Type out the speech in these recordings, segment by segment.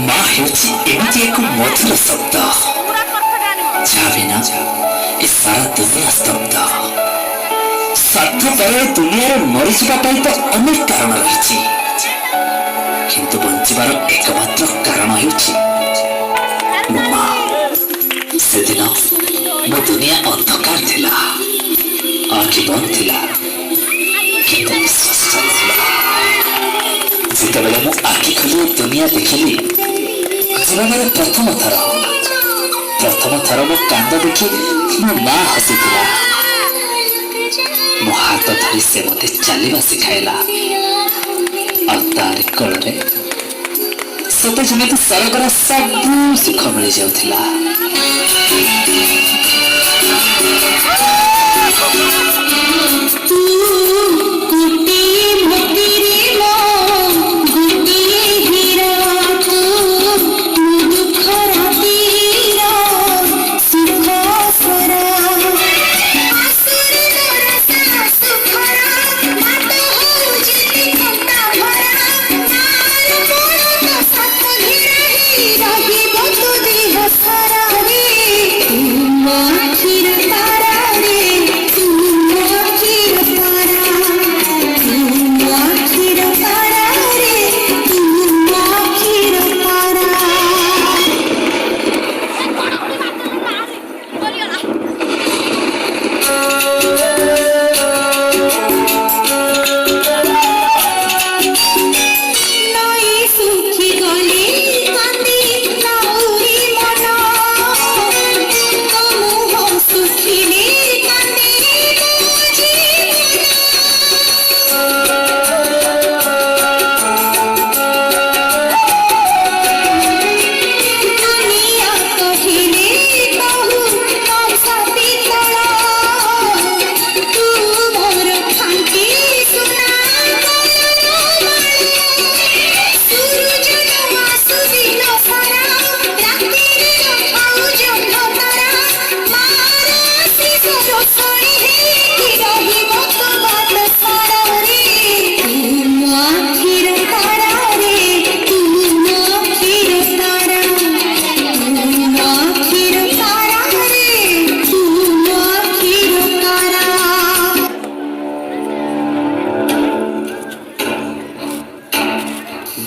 माँ ହେଉଛି ଏମିତି ଏକ ମଧୁର ଶବ୍ଦ ଯାହା ବିନା ଏ ସାରା ଦୁନିଆ ସ୍ତବ୍ଧ। ସ୍ୱାର୍ଥପର ଦୁନିଆରେ ମରିଯିବା ପାଇଁ ତ ଅନେକ କାରଣ ରହିଛି, କିନ୍ତୁ ବଞ୍ଚିବାର ଏକମାତ୍ର କାରଣ ହେଉଛି ମୋ ମା। ସେଦିନ ମୋ ଦୁନିଆ ଅନ୍ଧକାର ଥିଲା, ଆଖି ବନ୍ଦ ଥିଲା, କିନ୍ତୁ ନିଶ୍ୱାସ ଚାଲିଥିଲା। ଯେତେବେଳେ ମୁଁ ଆଖି ଖୋଲି ଦୁନିଆ ଦେଖିଲି, ଜୀବନରେ ପ୍ରଥମ ଥର ମୋ କାନ୍ଦ ଦେଖି ମୋ ମା ହସିଥିଲା। ମୋ ହାତ ଧରି ସେ ମୋତେ ଚାଲିବା ଶିଖାଇଲା, ଆଉ ତାରି କୋଳରେ ସତେ ଯେମିତି ସରଗର ସବୁ ସୁଖ ମିଳିଯାଉଥିଲା।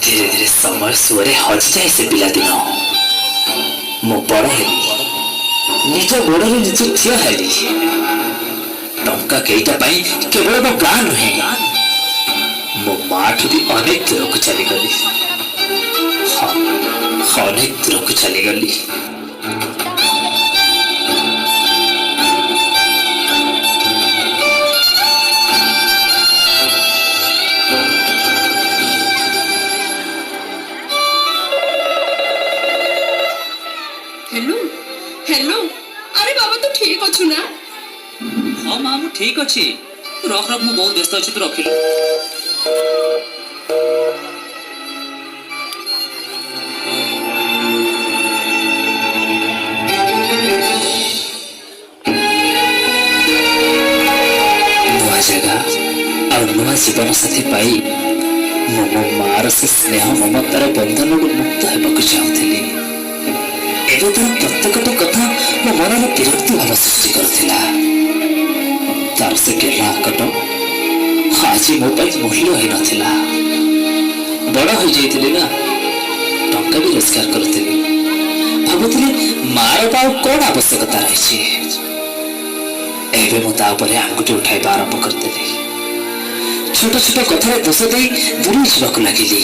धीरे धीरे समय सुअरे हजिजाए से पिलादिन। मु बड़ हेली, निज गोड़े निज ठिया हेली। टंका केईटा पाई केवल मो गाँ नुहे, मो माठू भी अनेक दूर को चलीगली। हाँ, अनेक दूर को चलीगली। हेलो हेलो, अरे बाबा तू ठीक अच्छु ना? हाँ माँ मु ठीक अच्छी, रख रख मु बहुत व्यस्त अच्छी, तू रखिलु। नुआ जगह और नुआ जीवन साथी पाई मो मार से स्नेह ममतार बंधन मुक्त होगा चाहूली। एवं तार प्रत्येकटा कथा मो मन में विरक्ति भाव सृष्टि करथिला। तार से गेला आकट आज मो मूल्य हो नथिला। बड़ हो जाइतिली ना, टंका भी रोजगार करथिली। भाबुथिली मार पाउ कौन आवश्यकता रही। एवं मुझे आंगुठी उठाइबा आरंभ करदेली। छोट छोट कथार दोष दे दूरी जावाक लगिली।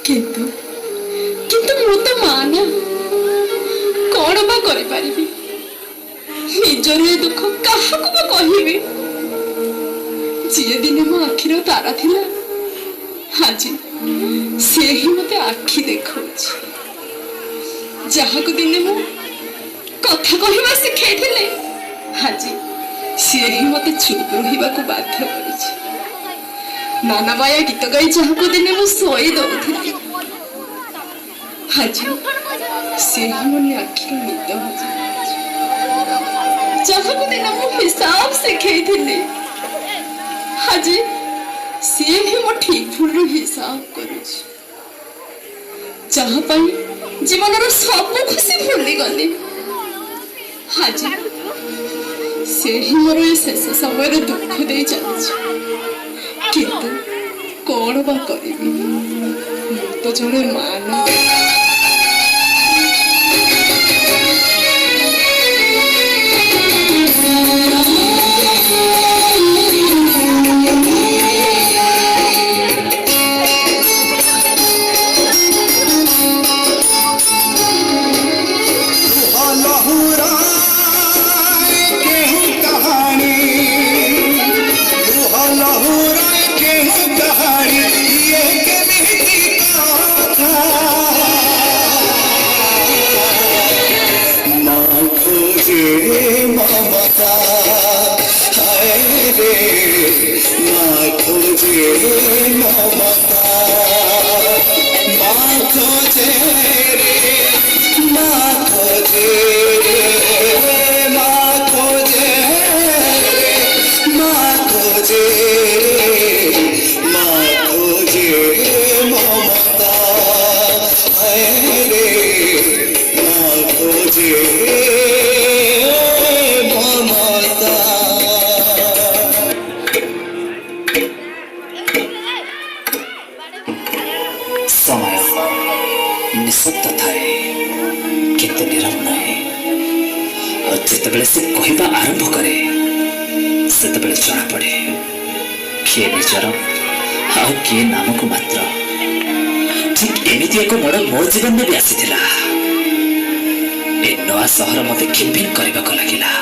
किंतु किंतु मु तो माना कौन बा करि पारिबी? निजर ए दुख काहाकू बा कहिबी? जे दिन मो आखिर तारा थिला, आज से ही मते आखि देखौछ। जहाकू दिने मु कथा कहवा शिखाइथिले, आज से ही मते चुप रहिबाकू बाध्य करिछि। नाना बाया गीत गाई जहाकू दिने मु सोई दउथिली, आज से ही मोर आखिर निद हो जाइछि। जहाकू दिने मु हिसाब शिखाइथिले, आज ସିଏ ବି ମୋ ଠିକ ଭୁଲର ହିସାବ କରୁଛି, ଯାହା ପାଇଁ ଜୀବନର ସବୁ ଖୁସି ଭୁଲିଗଲି। ଆଜି ସେ ହିଁ ମୋର ଏ ଶେଷ ସମୟରେ ଦୁଃଖ ଦେଇ ଚାଲିଛି। କିନ୍ତୁ କଣ ବା କରିବି, ମୁଁ ତ ଜଣେ ମା ନା। ममता हाय रे माँ खोजे ममता, माँ खोजे रे, माँ खोजे रे, माँ खोजे रे, माँ खोजे रे, माँ खोजे ममता हाय रे माँ खोजे समय निशब्द थाए किंतु नीरव नहे। और जितेबले से कहवा आरंभ करे सेतेबले जना पड़े किए निजर आ किए नामक मात्र। ठीक एमिति एक मोड़ मो जीवन में भी आसीथिला। ए नवा सहर मते खिलबिल करबाक लागिला।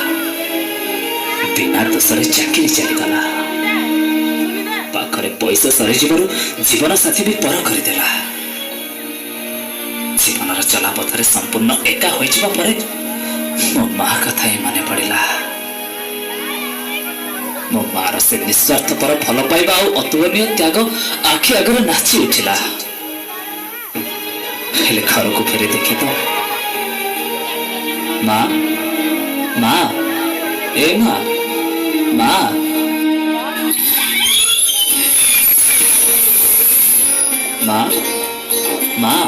बिना दोषरे चाकरी चलीगला। पाखरे पैसा सरी जीवन साथी भी पर करदेला। जीवन चलापथरे संपूर्ण एका हो मो माँ कथा ही मन पड़ा। मो मार से निस्वार्थपर भल पाइबा और अतुलनीय त्याग आखि आगे नाची उठिला। हेले घर को फेरी देखी तो माँ माँ ए माँ माँ माँ माँ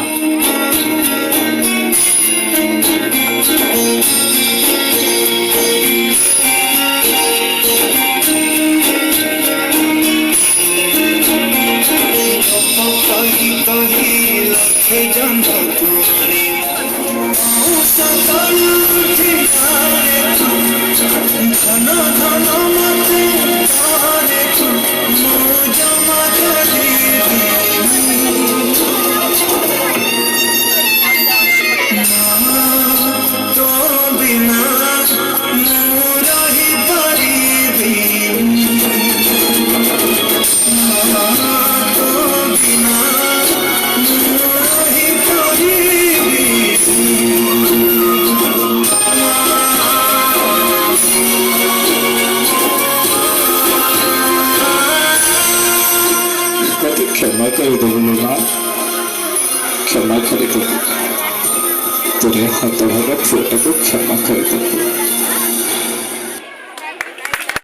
क्षमा कर दो माँ, क्षमा कर दो। तेरे हाथ भरा फोटो को क्षमा कर दो।